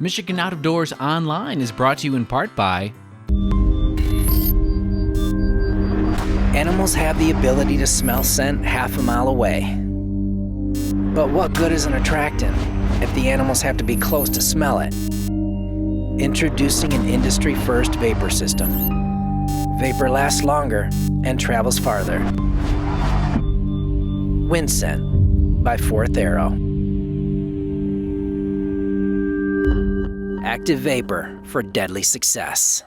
Michigan Out of Doors Online is brought to you in part by Animals have the ability to smell scent half a mile away. But what good is an attractant if the animals have to be close to smell it? Introducing an industry-first vapor system. Vapor lasts longer and travels farther. Wind Scent by Fourth Arrow. Active vapor for deadly success.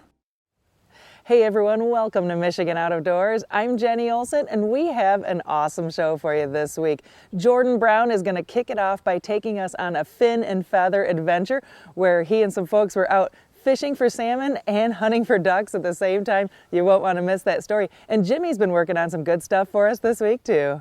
Hey everyone, welcome to Michigan Out of Doors. I'm Jenny Olson and we have an awesome show for you this week. Jordan Brown is going to kick it off by taking us on a fin and feather adventure where he and some folks were out fishing for salmon and hunting for ducks at the same time. You won't want to miss that story. And Jimmy's been working on some good stuff for us this week too.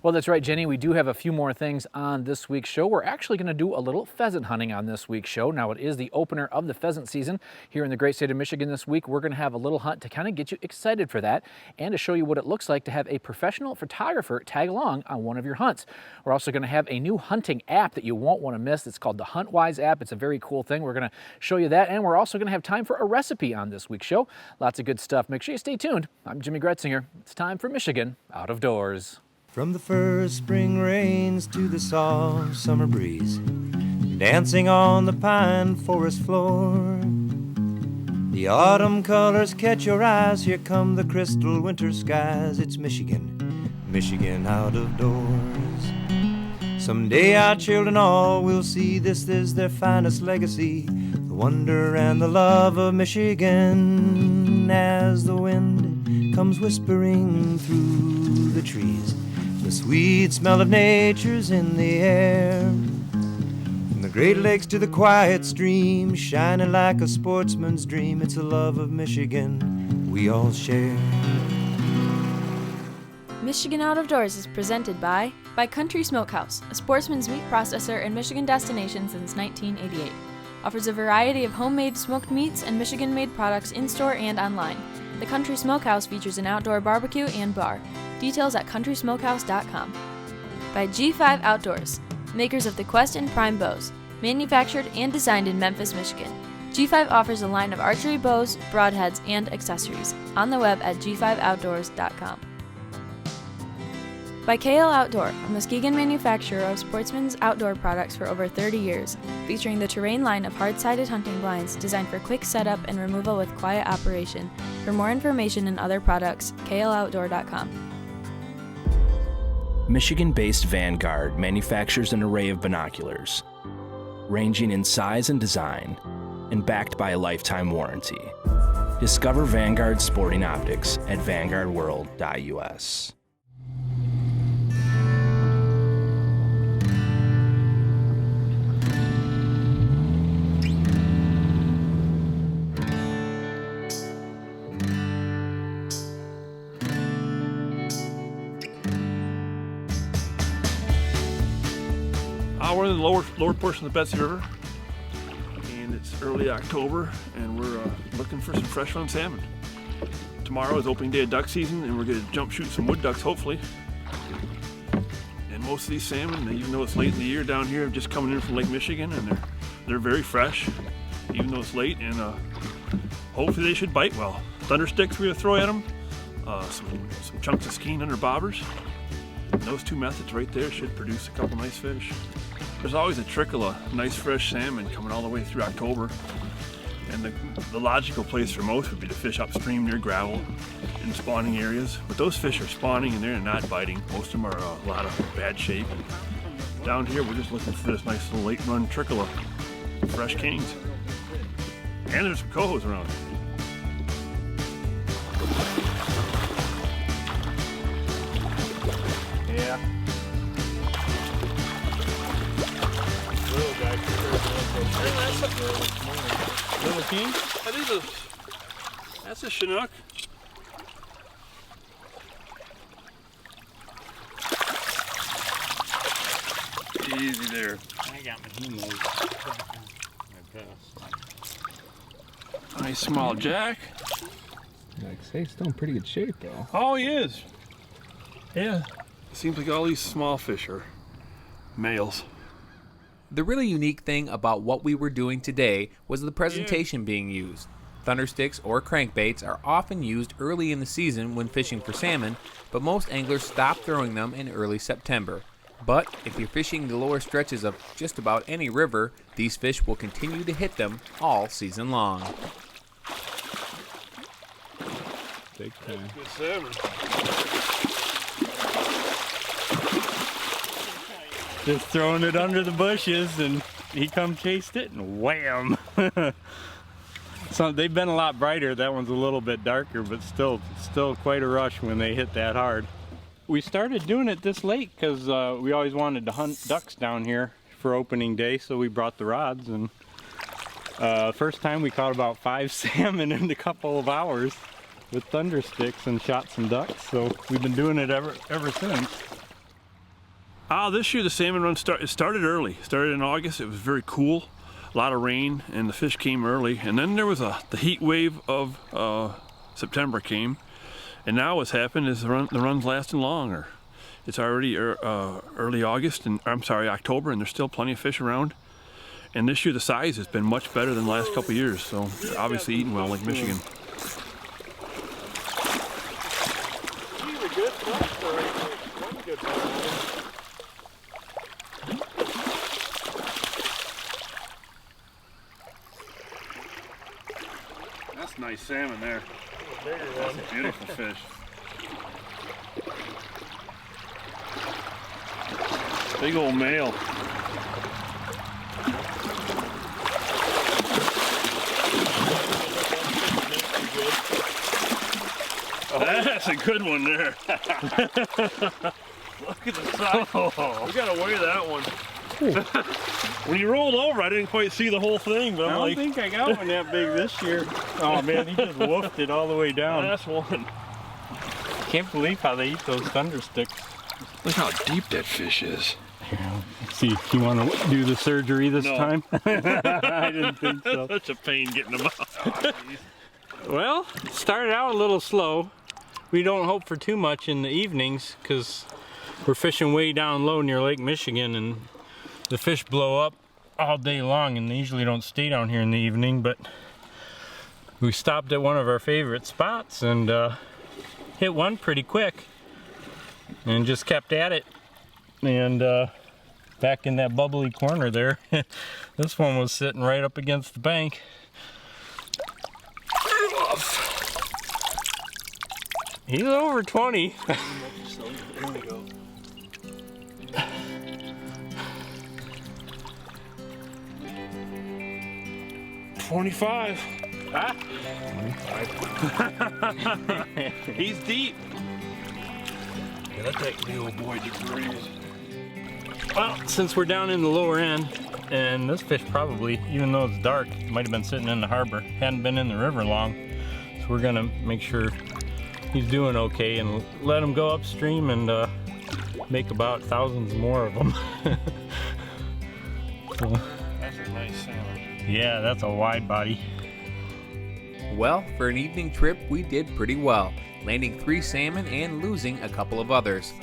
Well, that's right, Jenny. We do have a few more things on this week's show. We're actually going to do a little pheasant hunting on this week's show. Now, it is the opener of the pheasant season here in the great state of Michigan this week. We're going to have a little hunt to kind of get you excited for that and to show you what it looks like to have a professional photographer tag along on one of your hunts. We're also going to have a new hunting app that you won't want to miss. It's called the HuntWise app. It's a very cool thing. We're going to show you that, and we're also going to have time for a recipe on this week's show. Lots of good stuff. Make sure you stay tuned. I'm Jimmy Gretzinger. It's time for Michigan Out of Doors. From the first spring rains to the soft summer breeze, dancing on the pine forest floor, the autumn colors catch your eyes. Here come the crystal winter skies. It's Michigan, Michigan out of doors. Someday our children all will see this is their finest legacy, the wonder and the love of Michigan. As the wind comes whispering through the trees, the sweet smell of nature's in the air. From the Great Lakes to the quiet stream, shining like a sportsman's dream. It's the love of Michigan we all share. Michigan Out of Doors is presented by Country Smokehouse, a sportsman's meat processor and Michigan destination since 1988. Offers a variety of homemade smoked meats and Michigan-made products in-store and online. The Country Smokehouse features an outdoor barbecue and bar. Details at countrysmokehouse.com. By G5 Outdoors, makers of the Quest and Prime bows, manufactured and designed in Memphis, Michigan. G5 offers a line of archery bows, broadheads, and accessories on the web at g5outdoors.com. By KL Outdoor, a Muskegon manufacturer of sportsman's outdoor products for over 30 years, featuring the Terrain line of hard-sided hunting blinds designed for quick setup and removal with quiet operation. For more information and other products, kloutdoor.com. Michigan-based Vanguard manufactures an array of binoculars, ranging in size and design, and backed by a lifetime warranty. Discover Vanguard sporting optics at vanguardworld.us. We're in the lower portion of the Betsy River, and it's early October, and we're looking for some fresh run salmon. Tomorrow is opening day of duck season, and we're going to jump shoot some wood ducks, hopefully. And most of these salmon, even though it's late in the year down here, are just coming in from Lake Michigan, and they're very fresh, even though it's late, and hopefully they should bite well. Thunder sticks we're going to throw at them, some chunks of skein under bobbers. And those two methods right there should produce a couple nice fish. There's always a trickle of nice fresh salmon coming all the way through October, and the logical place for most would be to fish upstream near gravel in spawning areas, but those fish are spawning and they're not biting. Most of them are a lot of bad shape, and down here we're just looking for this nice little late run trickle of fresh kings, and there's some cohos around. Yeah. Little king? That's a Chinook. Easy there. I got my humos. Nice small jack. Like say, still in pretty good shape though. Oh, he is. Yeah. Seems like all these small fish are males. The really unique thing about what we were doing today was the presentation being used. Thundersticks or crankbaits are often used early in the season when fishing for salmon, but most anglers stop throwing them in early September. But if you're fishing the lower stretches of just about any river, these fish will continue to hit them all season long. Big time. Good salmon. Just throwing it under the bushes, and he come chased it, and wham! So they've been a lot brighter. That one's a little bit darker, but still quite a rush when they hit that hard. We started doing it this late because we always wanted to hunt ducks down here for opening day, so we brought the rods, and first time we caught about 5 salmon in a couple of hours with thundersticks and shot some ducks, so we've been doing it ever since. This year the salmon run started early. Started in August. It was very cool, a lot of rain, and the fish came early. And then there was the heat wave of September came, and now what's happened is the run's lasting longer. It's already early August, and I'm sorry, October, and there's still plenty of fish around. And this year the size has been much better than the last couple of years, so they're obviously eating well, like Michigan. That's nice salmon there. That's a beautiful fish. Big old male. That's a good one there. Look at the size. We gotta weigh that one. When you rolled over, I didn't quite see the whole thing, but I don't think I got one that big this year. Oh man, he just woofed it all the way down. That's one. Can't believe how they eat those thundersticks. Look how deep that fish is. Yeah. See, you want to do the surgery this time? I didn't think so. Such a pain getting them out. Well, it started out a little slow. We don't hope for too much in the evenings because we're fishing way down low near Lake Michigan, and the fish blow up all day long, and they usually don't stay down here in the evening. But we stopped at one of our favorite spots and hit one pretty quick and just kept at it. And back in that bubbly corner there, this one was sitting right up against the bank. He's over 20. There we go. $25. Ah. 25. He's deep. Yeah, let that big old boy just breathe. Well, since we're down in the lower end, and this fish probably, even though it's dark, might have been sitting in the harbor, hadn't been in the river long, so we're gonna make sure he's doing okay and let him go upstream and make about thousands more of them. So, That's a nice salmon. yeah, that's a wide body. Well, for an evening trip, we did pretty well, landing 3 salmon and losing a couple of others.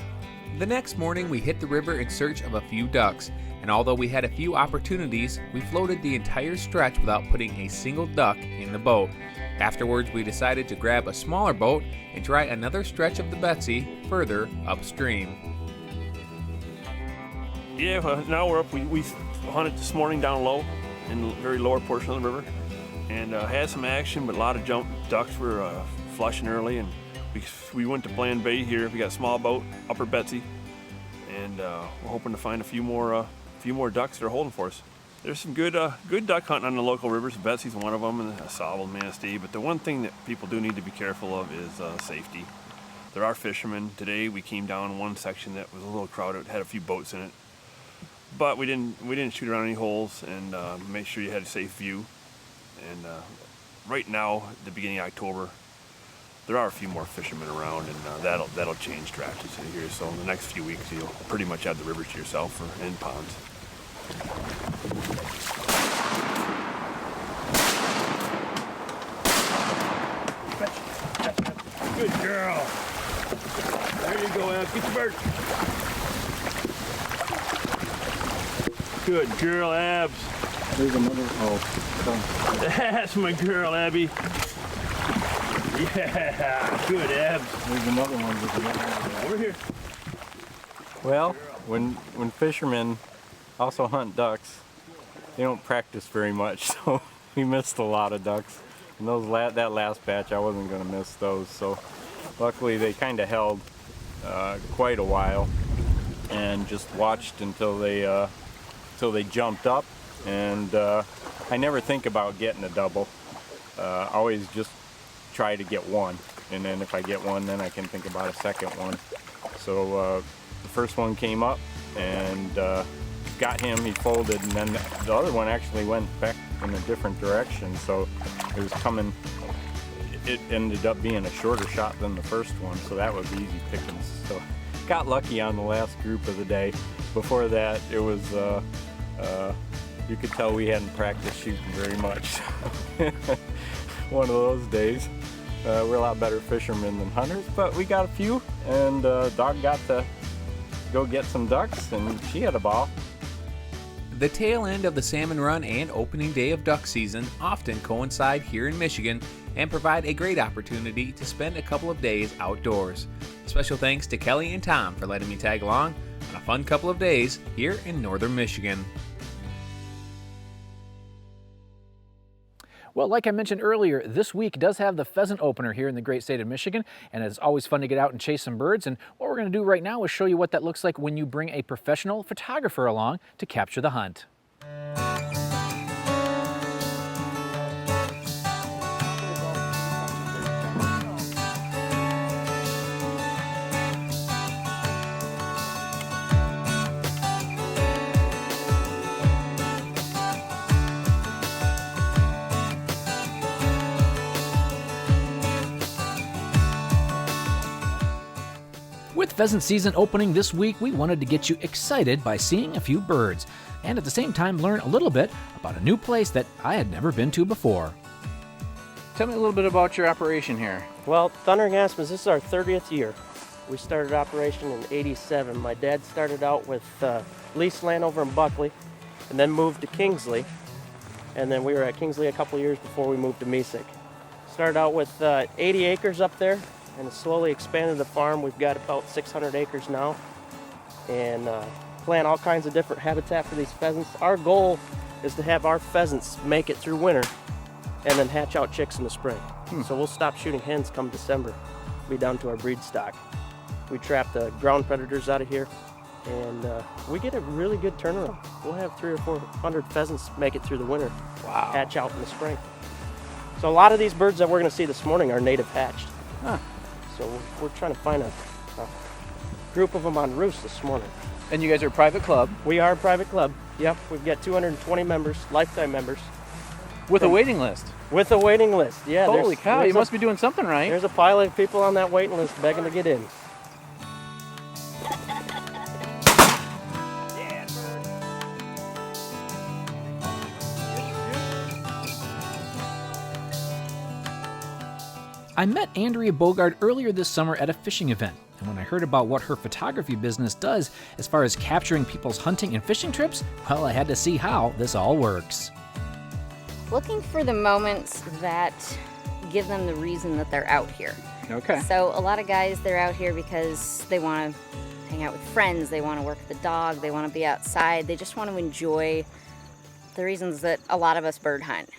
The next morning, we hit the river in search of a few ducks, and although we had a few opportunities, we floated the entire stretch without putting a single duck in the boat. Afterwards, we decided to grab a smaller boat and try another stretch of the Betsy further upstream. Yeah, well, now we're up. We hunted this morning down low in the very lower portion of the river, and had some action, but a lot of jump ducks were flushing early, and we went to Bland Bay here. We got a small boat, Upper Betsy, and we're hoping to find a few more ducks that are holding for us. There's some good duck hunting on the local rivers. Betsy's one of them, and Salmon, Manistee. But the one thing that people do need to be careful of is safety. There are fishermen. Today we came down one section that was a little crowded, had a few boats in it, but we didn't shoot around any holes, and make sure you had a safe view. And right now, at the beginning of October, there are a few more fishermen around, and that'll change drastically here. So in the next few weeks, you'll pretty much have the rivers to yourself or in ponds. Good girl. There you go, Al. Get your bird. Good girl, Abs. There's another. Oh, That's my girl, Abby. Yeah, good, Abs. there's another one. Over here. Well, when fishermen also hunt ducks, they don't practice very much, so we missed a lot of ducks. And that last batch, I wasn't going to miss those. So luckily, they kind of held quite a while, and just watched until they jumped up. And I never think about getting a double. Always just try to get one, and then if I get one, then I can think about a second one. So the first one came up and got him, he folded, and then the other one actually went back in a different direction, so it was coming, it ended up being a shorter shot than the first one, so that was easy pickings. So got lucky on the last group of the day. Before that, it was you could tell we hadn't practiced shooting very much. One of those days. We're a lot better fishermen than hunters, but we got a few, and Dog got to go get some ducks, and she had a ball. The tail end of the salmon run and opening day of duck season often coincide here in Michigan and provide a great opportunity to spend a couple of days outdoors. Special thanks to Kelly and Tom for letting me tag along on a fun couple of days here in northern Michigan. Well, like I mentioned earlier, this week does have the pheasant opener here in the great state of Michigan, and it's always fun to get out and chase some birds. And what we're going to do right now is show you what that looks like when you bring a professional photographer along to capture the hunt. With pheasant season opening this week, we wanted to get you excited by seeing a few birds, and at the same time learn a little bit about a new place that I had never been to before. Tell me a little bit about your operation here. Well, Thundering Aspens, this is our 30th year. We started operation in '87. My dad started out with leased land over in Buckley, and then moved to Kingsley. And then we were at Kingsley a couple years before we moved to Mesick. Started out with 80 acres up there, and slowly expanded the farm. We've got about 600 acres now, and plant all kinds of different habitat for these pheasants. Our goal is to have our pheasants make it through winter and then hatch out chicks in the spring. So we'll stop shooting hens come December, be down to our breed stock. We trap the ground predators out of here, and we get a really good turnaround. We'll have 300 or 400 pheasants make it through the winter, hatch out in the spring. So a lot of these birds that we're going to see this morning are native hatched. So we're trying to find a group of them on roost this morning. And you guys are a private club? We are a private club. Yep, we've got 220 members, lifetime members. With a waiting list? With a waiting list, yeah. Holy cow, you must be doing something right. There's a pile of people on that waiting list begging to get in. I met Andrea Bogard earlier this summer at a fishing event, and when I heard about what her photography business does as far as capturing people's hunting and fishing trips, well, I had to see how this all works. Looking for the moments that give them the reason that they're out here. Okay. So a lot of guys, they're out here because they want to hang out with friends, they want to work with the dog, they want to be outside, they just want to enjoy the reasons that a lot of us bird hunt.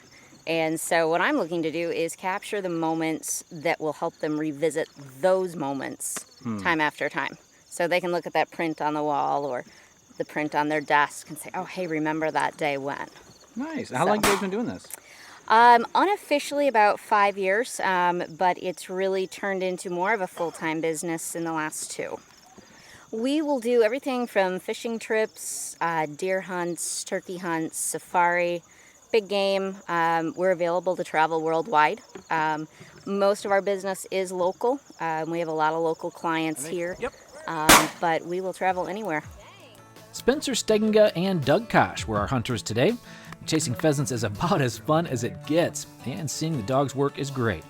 And so what I'm looking to do is capture the moments that will help them revisit those moments time after time. So they can look at that print on the wall or the print on their desk and say, oh, hey, remember that day when. Nice. How long have you guys been doing this? Unofficially about 5 years, but it's really turned into more of a full-time business in the last 2. We will do everything from fishing trips, deer hunts, turkey hunts, safari, big game. We're available to travel worldwide. Most of our business is local. We have a lot of local clients here, but we will travel anywhere. Spencer Stegenga and Doug Kosh were our hunters today. Chasing pheasants is about as fun as it gets, and seeing the dogs work is great.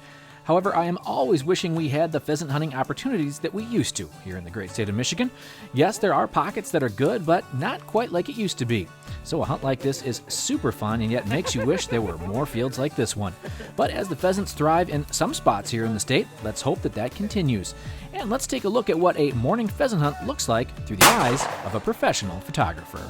However, I am always wishing we had the pheasant hunting opportunities that we used to here in the great state of Michigan. Yes, there are pockets that are good, but not quite like it used to be. So a hunt like this is super fun and yet makes you wish there were more fields like this one. But as the pheasants thrive in some spots here in the state, let's hope that that continues. And let's take a look at what a morning pheasant hunt looks like through the eyes of a professional photographer.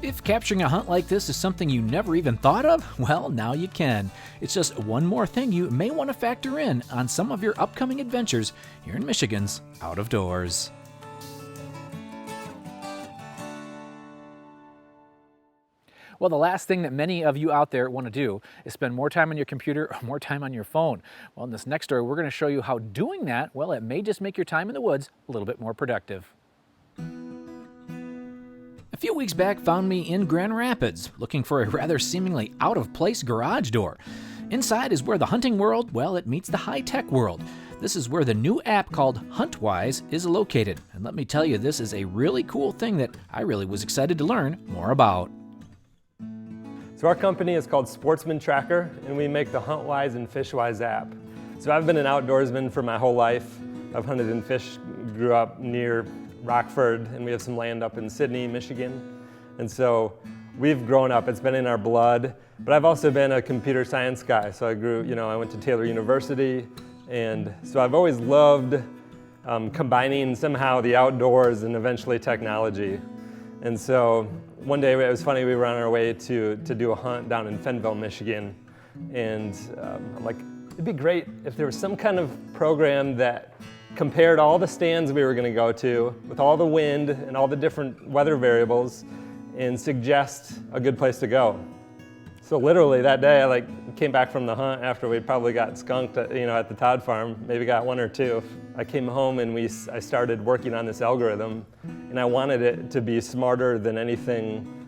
If capturing a hunt like this is something you never even thought of, well, now you can. It's just one more thing you may want to factor in on some of your upcoming adventures here in Michigan's Out of Doors. Well, the last thing that many of you out there want to do is spend more time on your computer or more time on your phone. Well, in this next story, we're going to show you how doing that, well, it may just make your time in the woods a little bit more productive. A few weeks back found me in Grand Rapids, looking for a rather seemingly out-of-place garage door. Inside is where the hunting world, well, it meets the high-tech world. This is where the new app called HuntWise is located. And let me tell you, this is a really cool thing that I really was excited to learn more about. So our company is called Sportsman Tracker, and we make the HuntWise and FishWise app. So I've been an outdoorsman for my whole life. I've hunted and fished, grew up near Rockford, and we have some land up in Sydney, Michigan. And so we've grown up, it's been in our blood, but I've also been a computer science guy. So I went to Taylor University, and so I've always loved combining somehow the outdoors and eventually technology. And so one day, it was funny, we were on our way to do a hunt down in Fenville, Michigan, and I'm like, it'd be great if there was some kind of program that compared all the stands we were going to go to with all the wind and all the different weather variables and suggest a good place to go. So literally that day, I came back from the hunt after we probably got skunked at the Todd farm, maybe got one or two. I came home and I started working on this algorithm, and I wanted it to be smarter than anything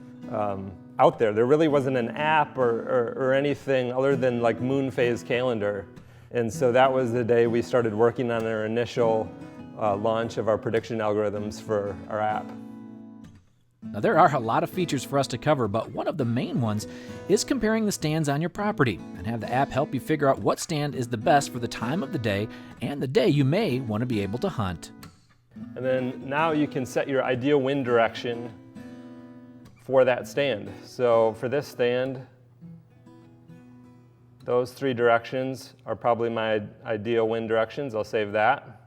out there. There really wasn't an app or anything other than like moon phase calendar. And so that was the day we started working on our initial launch of our prediction algorithms for our app. Now, there are a lot of features for us to cover, but one of the main ones is comparing the stands on your property and have the app help you figure out what stand is the best for the time of the day and the day you may want to be able to hunt. And then now you can set your ideal wind direction for that stand. So for this stand, those three directions are probably my ideal wind directions. I'll save that.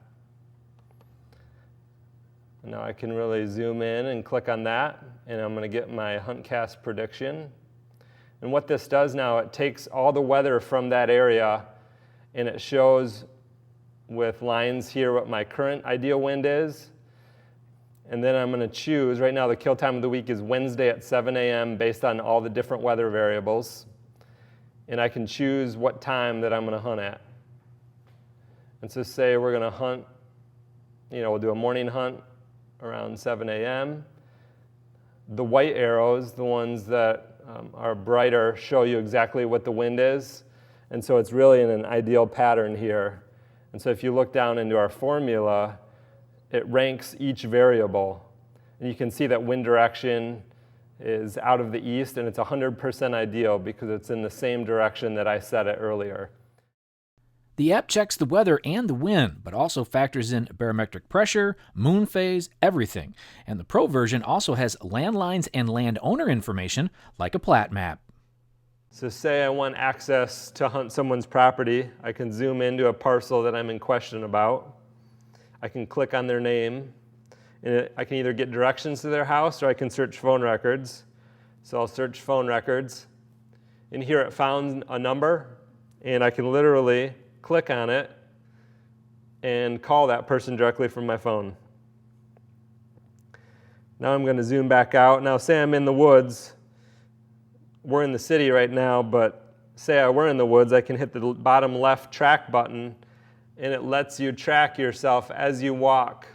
And now I can really zoom in and click on that, and I'm going to get my HuntCast prediction. And what this does now, it takes all the weather from that area, and it shows with lines here what my current ideal wind is. And then I'm going to choose, right now the kill time of the week is Wednesday at 7 a.m. based on all the different weather variables. And I can choose what time that I'm going to hunt at. And so say we're going to hunt, we'll do a morning hunt around 7 a.m. The white arrows, the ones that are brighter, show you exactly what the wind is. And so it's really in an ideal pattern here. And so if you look down into our formula, it ranks each variable. And you can see that wind direction is out of the east, and it's 100% ideal because it's in the same direction that I set it earlier. The app checks the weather and the wind, but also factors in barometric pressure, moon phase, everything. And the Pro version also has landlines and landowner information, like a plat map. So say I want access to hunt someone's property, I can zoom into a parcel that I'm in question about. I can click on their name, and I can either get directions to their house or I can search phone records. So I'll search phone records, and here it found a number, and I can literally click on it and call that person directly from my phone. Now I'm going to zoom back out. Now say I'm in the woods. We're in the city right now, but say I were in the woods, I can hit the bottom left track button, and it lets you track yourself as you walk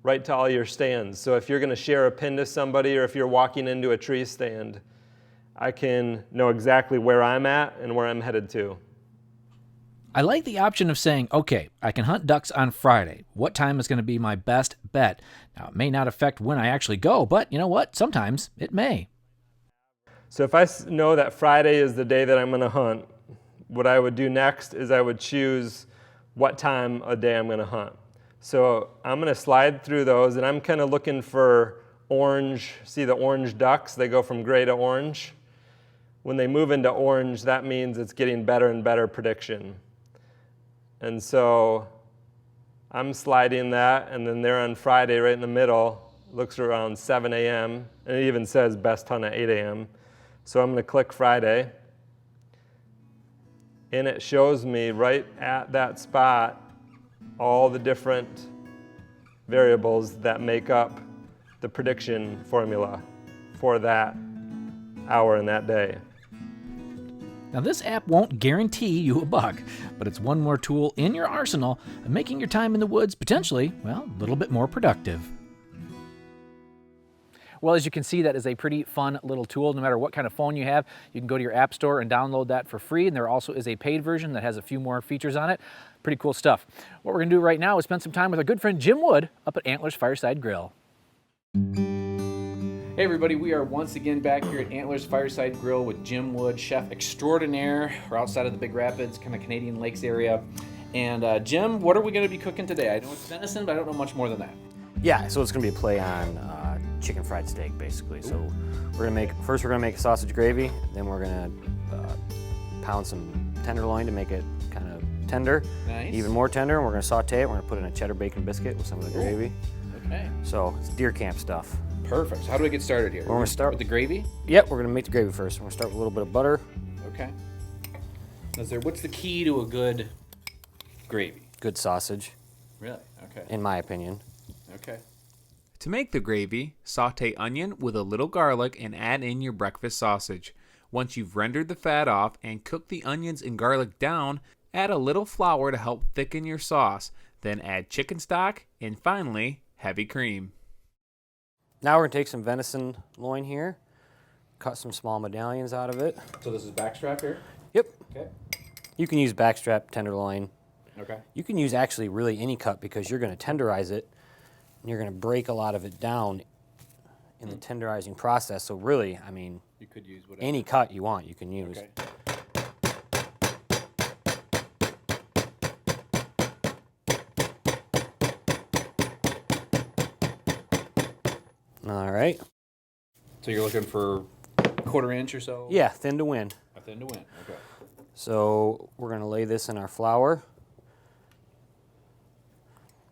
right to all your stands. So if you're going to share a pin to somebody, or if you're walking into a tree stand, I can know exactly where I'm at and where I'm headed to. I like the option of saying, okay, I can hunt ducks on Friday. What time is going to be my best bet? Now, it may not affect when I actually go, but you know what? Sometimes it may. So if I know that Friday is the day that I'm going to hunt, what I would do next is I would choose what time of day I'm going to hunt. So I'm going to slide through those, and I'm kind of looking for orange. See the orange ducks? They go from gray to orange. When they move into orange, that means it's getting better and better prediction. And so I'm sliding that, and then there on Friday, right in the middle, looks around 7 a.m., and it even says best hunt at 8 a.m. So I'm going to click Friday, and it shows me right at that spot all the different variables that make up the prediction formula for that hour and that day. Now, this app won't guarantee you a buck, but it's one more tool in your arsenal of making your time in the woods potentially, well, a little bit more productive. Well, as you can see, that is a pretty fun little tool. No matter what kind of phone you have, you can go to your app store and download that for free. And there also is a paid version that has a few more features on it. Pretty cool stuff. What we're going to do right now is spend some time with our good friend Jim Wood up at Antlers Fireside Grill. Hey everybody, we are once again back here at Antlers Fireside Grill with Jim Wood, chef extraordinaire. We're outside of the Big Rapids, kind of Canadian Lakes area. And Jim, what are we going to be cooking today? I know it's venison, but I don't know much more than that. Yeah, so it's going to be a play on chicken fried steak, basically. So we're going to make a sausage gravy, then we're going to pound some tenderloin to make it kind of tender, Nice. even more tender, and we're going to saute it. We're going to put in a cheddar bacon biscuit with some of the gravy. Okay. So it's deer camp stuff. Perfect. So how do we get started here? We're going to start with the gravy? Yep, we're going to make the gravy first. We're going to start with a little bit of butter. Okay. What's the key to a good gravy? Good sausage. Really? Okay. In my opinion. Okay. To make the gravy, saute onion with a little garlic and add in your breakfast sausage. Once you've rendered the fat off and cooked the onions and garlic down, add a little flour to help thicken your sauce. Then add chicken stock and finally, heavy cream. Now we're going to take some venison loin here, cut some small medallions out of it. So this is backstrap here? Yep. Okay. You can use backstrap, tenderloin. Okay. You can use actually really any cut because you're going to tenderize it and you're going to break a lot of it down in the tenderizing process. So really, I mean, you could use whatever. Any cut you want, you can use. Okay. All right. So you're looking for a quarter inch or so? Yeah, thin to win. A thin to win, okay. So we're going to lay this in our flour.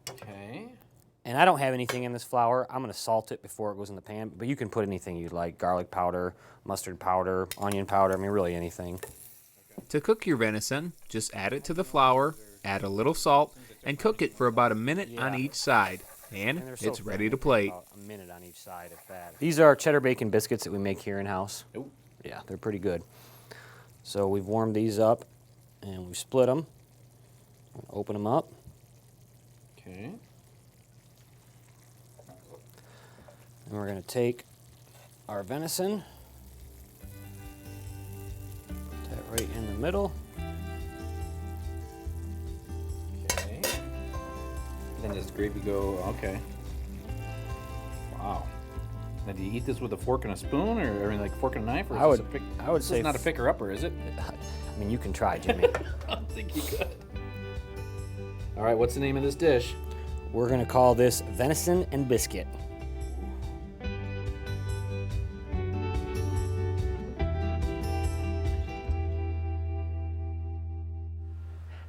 Okay. And I don't have anything in this flour. I'm going to salt it before it goes in the pan, but you can put anything you'd like, garlic powder, mustard powder, onion powder, I mean really anything. To cook your venison, just add it to the flour, add a little salt, and cook it for about a minute on each side. And it's ready to plate. About a minute on each side, if that. These are cheddar bacon biscuits that we make here in-house. Ooh. Yeah, they're pretty good. So we've warmed these up, and we've split them. Open them up. Okay. And we're going to take our venison, put that right in the middle. Okay. Then does gravy go, okay. Wow. Now do you eat this with a fork and a spoon, or I mean, like fork and a knife, or I would this say not a picker-upper, is it? I mean, you can try, Jimmy. I don't think you could. All right, what's the name of this dish? We're gonna call this venison and biscuit.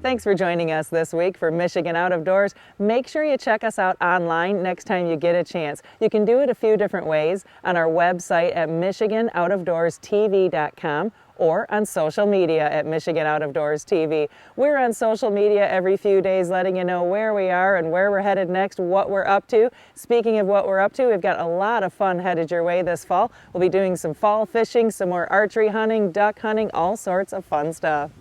Thanks for joining us this week for Michigan Out of Doors. Make sure you check us out online next time you get a chance. You can do it a few different ways on our website at michiganoutofdoorstv.com or on social media at Michigan Out of Doors TV. We're on social media every few days letting you know where we are and where we're headed next, what we're up to. Speaking of what we're up to, we've got a lot of fun headed your way this fall. We'll be doing some fall fishing, some more archery hunting, duck hunting, all sorts of fun stuff.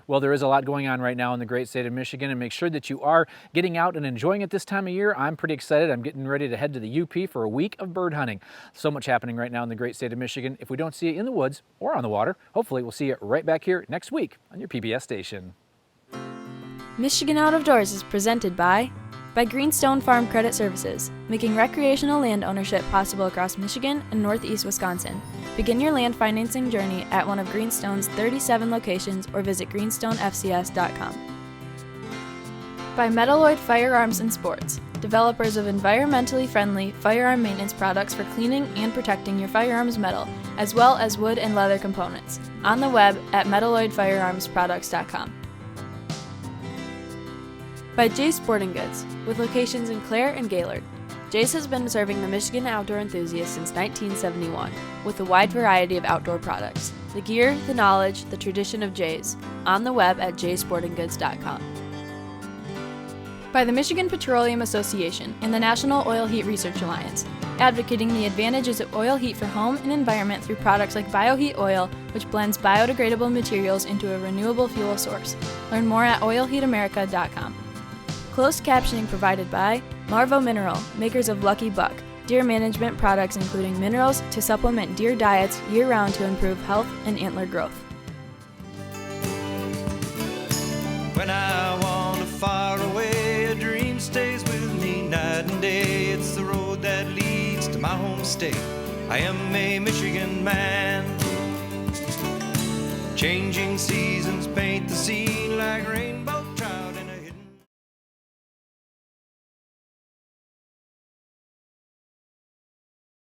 Well, there is a lot going on right now in the great state of Michigan, and make sure that you are getting out and enjoying it this time of year. I'm pretty excited. I'm getting ready to head to the UP for a week of bird hunting. So much happening right now in the great state of Michigan. If we don't see you in the woods or on the water, hopefully we'll see you right back here next week on your PBS station. Michigan Out of Doors is presented by Greenstone Farm Credit Services, making recreational land ownership possible across Michigan and northeast Wisconsin. Begin your land financing journey at one of Greenstone's 37 locations or visit greenstonefcs.com. By Metalloid Firearms and Sports, developers of environmentally friendly firearm maintenance products for cleaning and protecting your firearm's metal, as well as wood and leather components. On the web at metalloidfirearmsproducts.com. By Jay's Sporting Goods, with locations in Clare and Gaylord. Jay's has been serving the Michigan outdoor enthusiast since 1971, with a wide variety of outdoor products. The gear, the knowledge, the tradition of Jay's. On the web at jaysportinggoods.com. By the Michigan Petroleum Association and the National Oil Heat Research Alliance, advocating the advantages of oil heat for home and environment through products like BioHeat Oil, which blends biodegradable materials into a renewable fuel source. Learn more at oilheatamerica.com. Closed captioning provided by Marvo Mineral, makers of Lucky Buck, deer management products including minerals to supplement deer diets year-round to improve health and antler growth. When I wander far away, a dream stays with me night and day. It's the road that leads to my home state. I am a Michigan man. Changing seasons paint the scene like rainbows.